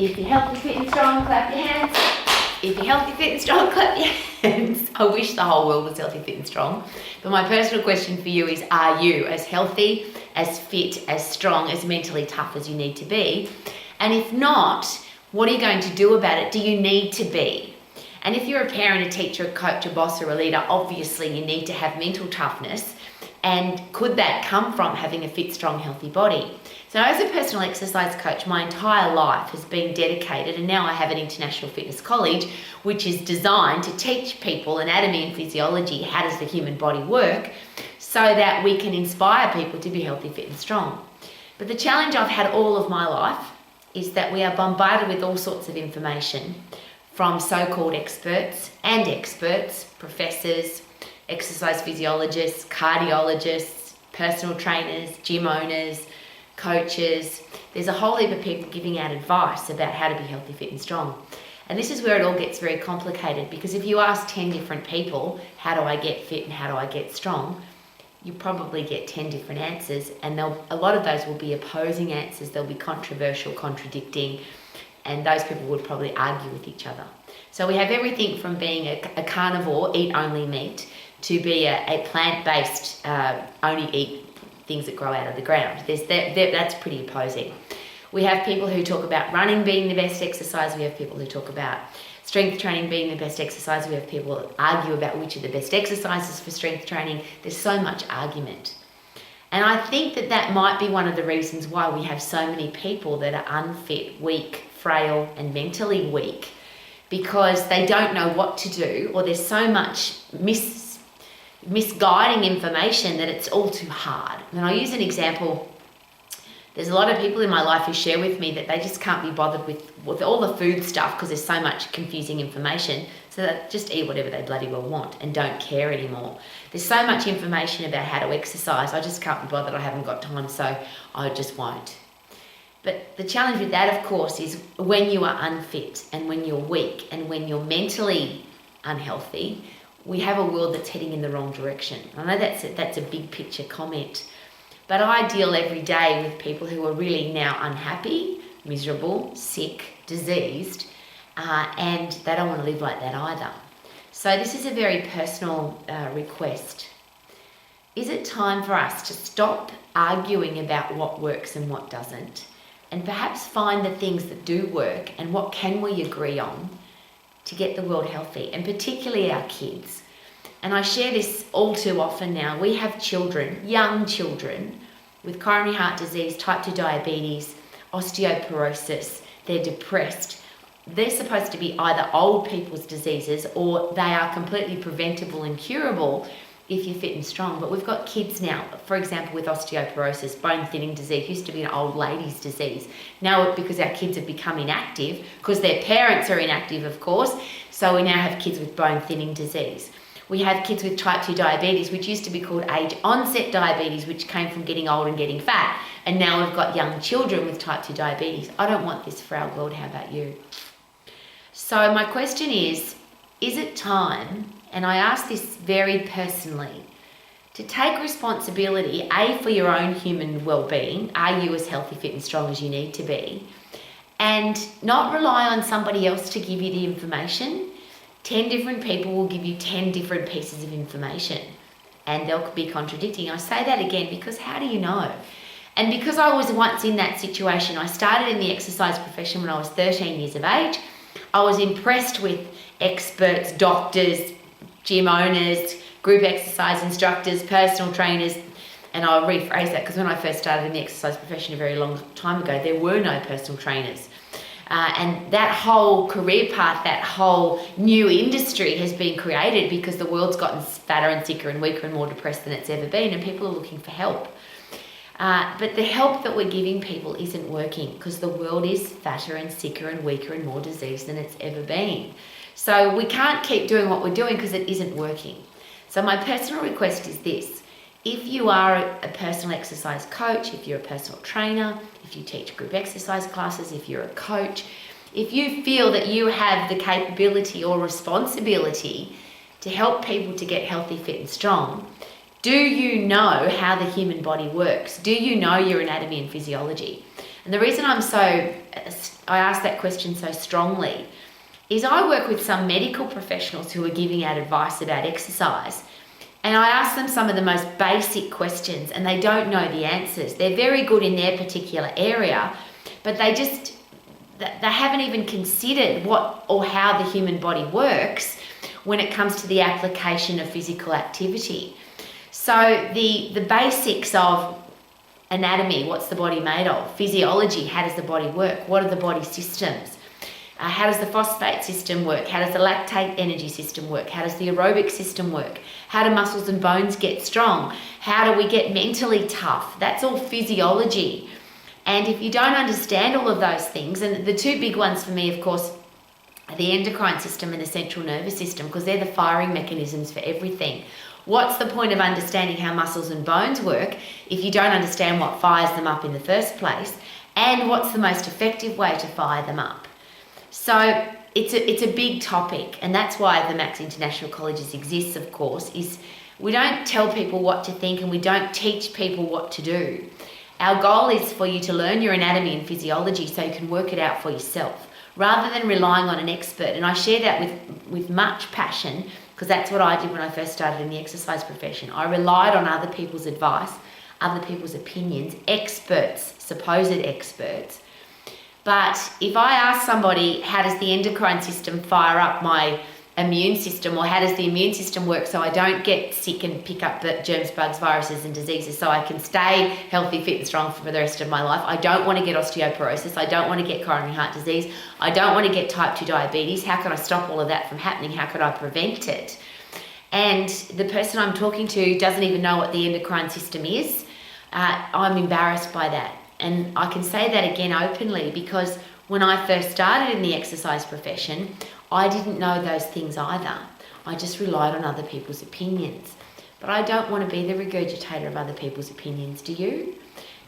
If you're healthy, fit and strong, clap your hands. If you're healthy, fit and strong, clap your hands. I wish the whole world was healthy, fit and strong. But my personal question for you is, are you as healthy, as fit, as strong, as mentally tough as you need to be? And if not, what are you going to do about it? Do you need to be? And if you're a parent, a teacher, a coach, a boss, or a leader, obviously you need to have mental toughness. And could that come from having a fit, strong, healthy body? So as a personal exercise coach, my entire life has been dedicated, and now I have an international fitness college, which is designed to teach people anatomy and physiology, how does the human body work, so that we can inspire people to be healthy, fit and strong. But the challenge I've had all of my life is that we are bombarded with all sorts of information from so-called experts, professors, exercise physiologists, cardiologists, personal trainers, gym owners, coaches. There's a whole heap of people giving out advice about how to be healthy, fit and strong. And this is where it all gets very complicated, because if you ask 10 different people, how do I get fit and how do I get strong? You probably get 10 different answers, and a lot of those will be opposing answers. They'll be controversial, contradicting, and those people would probably argue with each other. So we have everything from being a carnivore, eat only meat, to be a plant-based, only eat things that grow out of the ground. That's pretty opposing. We have people who talk about running being the best exercise. We have people who talk about strength training being the best exercise. We have people who argue about which are the best exercises for strength training. There's so much argument. And I think that might be one of the reasons why we have so many people that are unfit, weak, frail, and mentally weak, because they don't know what to do, or there's so much misguiding information that it's all too hard. And I'll use an example. There's a lot of people in my life who share with me that they just can't be bothered with all the food stuff because there's so much confusing information, so they just eat whatever they bloody well want and don't care anymore. There's so much information about how to exercise, I just can't be bothered, I haven't got time, so I just won't. But the challenge with that, of course, is when you are unfit and when you're weak and when you're mentally unhealthy, we have a world that's heading in the wrong direction. I know that's a big picture comment, but I deal every day with people who are really now unhappy, miserable, sick, diseased, and they don't want to live like that either. So this is a very personal request. Is it time for us to stop arguing about what works and what doesn't, and perhaps find the things that do work and what can we agree on to get the world healthy, and particularly our kids? And I share this all too often now. We have children, young children, with coronary heart disease, type 2 diabetes, osteoporosis. They're depressed. They're supposed to be either old people's diseases or they are completely preventable and curable if you're fit and strong. But we've got kids now, for example, with osteoporosis, bone thinning disease, used to be an old lady's disease. Now, because our kids have become inactive, because their parents are inactive, of course, so we now have kids with bone thinning disease. We have kids with type 2 diabetes, which used to be called age onset diabetes, which came from getting old and getting fat. And now we've got young children with type 2 diabetes. I don't want this for our world. How about you? So my question is it time, and I ask this very personally, to take responsibility, A, for your own human well-being? Are you as healthy, fit and strong as you need to be? And not rely on somebody else to give you the information. 10 different people will give you 10 different pieces of information, and they'll be contradicting. I say that again because how do you know? And because I was once in that situation, I started in the exercise profession when I was 13 years of age. I was impressed with experts, doctors, gym owners, group exercise instructors, personal trainers, and I'll rephrase that because when I first started in the exercise profession a very long time ago, there were no personal trainers. And that whole career path, that whole new industry has been created because the world's gotten fatter and sicker and weaker and more depressed than it's ever been, and people are looking for help. But the help that we're giving people isn't working because the world is fatter and sicker and weaker and more diseased than it's ever been. So we can't keep doing what we're doing because it isn't working. So my personal request is this. If you are a personal exercise coach, if you're a personal trainer, if you teach group exercise classes, if you're a coach, if you feel that you have the capability or responsibility to help people to get healthy, fit and strong, do you know how the human body works? Do you know your anatomy and physiology? And the reason I ask that question so strongly is I work with some medical professionals who are giving out advice about exercise, and I ask them some of the most basic questions and they don't know the answers. They're very good in their particular area, but they haven't even considered what or how the human body works when it comes to the application of physical activity. So the basics of anatomy, what's the body made of? Physiology, how does the body work? What are the body systems? How does the phosphate system work? How does the lactate energy system work? How does the aerobic system work? How do muscles and bones get strong? How do we get mentally tough? That's all physiology. And if you don't understand all of those things, and the two big ones for me, of course, are the endocrine system and the central nervous system, because they're the firing mechanisms for everything. What's the point of understanding how muscles and bones work if you don't understand what fires them up in the first place? And what's the most effective way to fire them up? So it's a big topic, and that's why the Max International Colleges exists, of course, is we don't tell people what to think and we don't teach people what to do. Our goal is for you to learn your anatomy and physiology so you can work it out for yourself, rather than relying on an expert. And I share that with much passion, because that's what I did when I first started in the exercise profession. I relied on other people's advice, other people's opinions, experts, supposed experts. But if I ask somebody, how does the endocrine system fire up my immune system, or how does the immune system work so I don't get sick and pick up germs, bugs, viruses and diseases, so I can stay healthy, fit and strong for the rest of my life. I don't want to get osteoporosis. I don't want to get coronary heart disease. I don't want to get type 2 diabetes. How can I stop all of that from happening? How could I prevent it? And the person I'm talking to doesn't even know what the endocrine system is. I'm embarrassed by that. And I can say that again openly, because when I first started in the exercise profession, I didn't know those things either. I just relied on other people's opinions. But I don't want to be the regurgitator of other people's opinions, do you?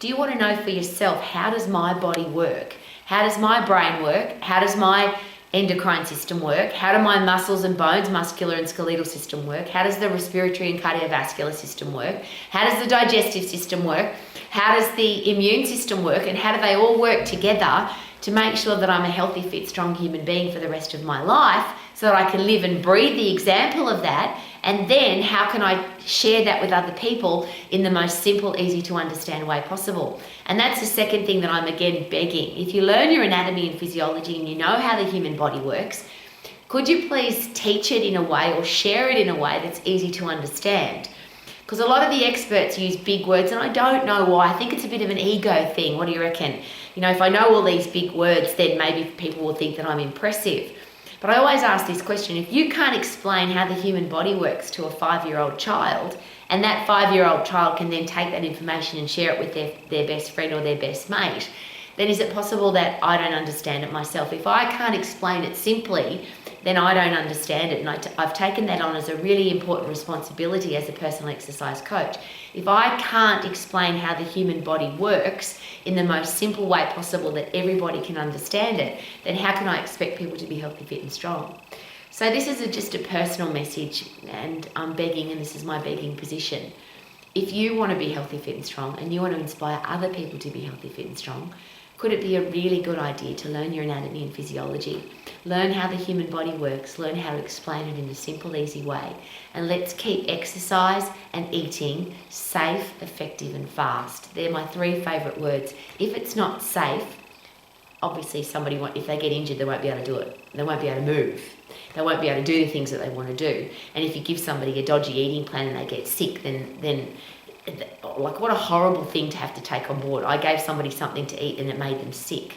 Do you want to know for yourself, how does my body work? How does my brain work? How does my endocrine system work? How do my muscles and bones, muscular and skeletal system work? How does the respiratory and cardiovascular system work? How does the digestive system work? How does the immune system work? And how do they all work together to make sure that I'm a healthy, fit, strong human being for the rest of my life, so that I can live and breathe the example of that? And then how can I share that with other people in the most simple, easy to understand way possible? And that's the second thing that I'm again begging. If you learn your anatomy and physiology and you know how the human body works, could you please teach it in a way or share it in a way that's easy to understand? Because a lot of the experts use big words, and I don't know why. I think it's a bit of an ego thing. What do you reckon? You know, if I know all these big words, then maybe people will think that I'm impressive. But I always ask this question: if you can't explain how the human body works to a 5-year-old child, and that 5-year-old child can then take that information and share it with their best friend or their best mate, then is it possible that I don't understand it myself? If I can't explain it simply, then I don't understand it. And I've taken that on as a really important responsibility as a personal exercise coach. If I can't explain how the human body works in the most simple way possible that everybody can understand it, then how can I expect people to be healthy, fit and strong? So this is just a personal message, and I'm begging, and this is my begging position. If you want to be healthy, fit and strong, and you want to inspire other people to be healthy, fit and strong, could it be a really good idea to learn your anatomy and physiology, learn how the human body works, learn how to explain it in a simple, easy way, and let's keep exercise and eating safe, effective and fast. They're my 3 favourite words. If it's not safe, obviously if they get injured, they won't be able to do it. They won't be able to move. They won't be able to do the things that they want to do. And if you give somebody a dodgy eating plan and they get sick, then like, what a horrible thing to have to take on board. I gave somebody something to eat and it made them sick.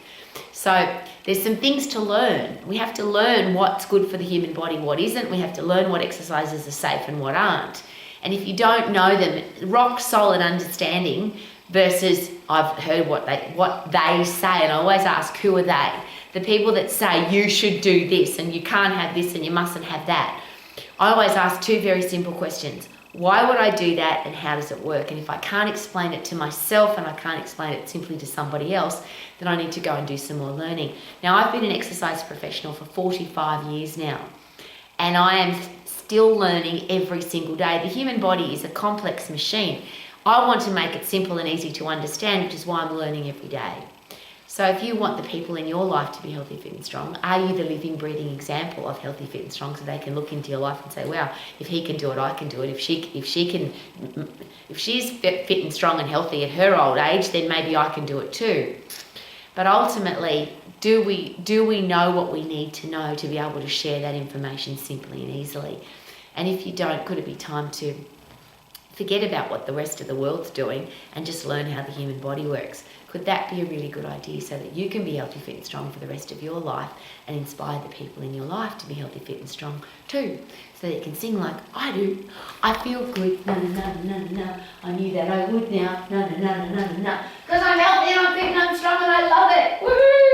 So there's some things to learn. We have to learn what's good for the human body, what isn't. We have to learn what exercises are safe and what aren't. And if you don't know them, rock solid understanding versus I've heard what they say, and I always ask, who are they? The people that say you should do this and you can't have this and you mustn't have that. I always ask 2 very simple questions. Why would I do that, and how does it work? And if I can't explain it to myself and I can't explain it simply to somebody else, then I need to go and do some more learning. Now, I've been an exercise professional for 45 years now, and I am still learning every single day. The human body is a complex machine. I want to make it simple and easy to understand, which is why I'm learning every day. So if you want the people in your life to be healthy, fit and strong, are you the living, breathing example of healthy, fit and strong, so they can look into your life and say, wow, if he can do it, I can do it. If she's fit and strong and healthy at her old age, then maybe I can do it too. But ultimately, do we know what we need to know to be able to share that information simply and easily? And if you don't, could it be time to forget about what the rest of the world's doing and just learn how the human body works? Could that be a really good idea, so that you can be healthy, fit and strong for the rest of your life and inspire the people in your life to be healthy, fit and strong too? So that you can sing like I do. I feel good, na na na na na. I knew that I would now, na na na na na na. Because I'm healthy and I'm fit and I'm strong and I love it. Woohoo!